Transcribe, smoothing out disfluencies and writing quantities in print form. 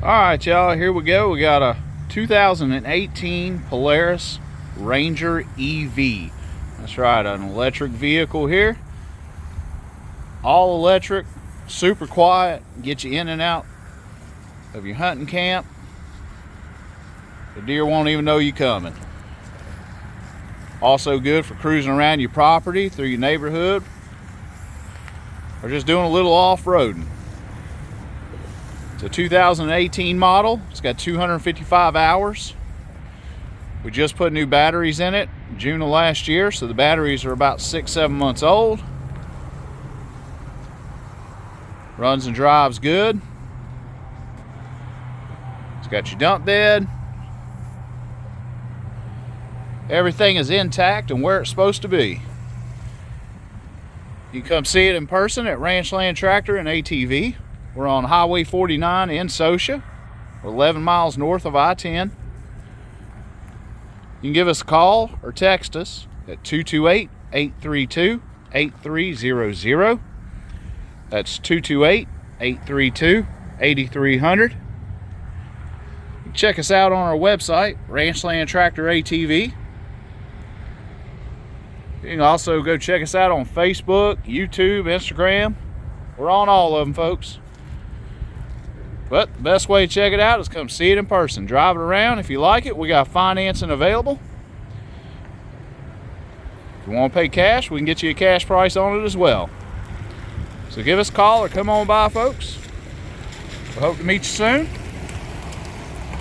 Alright y'all, here we go. We got a 2018 Polaris Ranger EV. That's right, an electric vehicle here. All electric, super quiet, get you in and out of your hunting camp. The deer won't even know you coming. Also good for cruising around your property, through your neighborhood, or just doing a little off-roading. It's a 2018 model. It's got 255 hours. We just put new batteries in it June of last year, so the batteries are about 6-7 months old. Runs and drives good. It's got your dump bed. Everything is intact and where it's supposed to be. You can come see it in person at Ranchland Tractor and ATV. We're on Highway 49 in Socia. We're 11 miles north of I-10. You can give us a call or text us at 228-832-8300. That's 228-832-8300. You can check us out on our website, Ranchland Tractor ATV. You can also go check us out on Facebook, YouTube, Instagram. We're on all of them, folks. But the best way to check it out is come see it in person. Drive it around. If you like it, we got financing available. If you want to pay cash, we can get you a cash price on it as well. So give us a call or come on by, folks. We hope to meet you soon.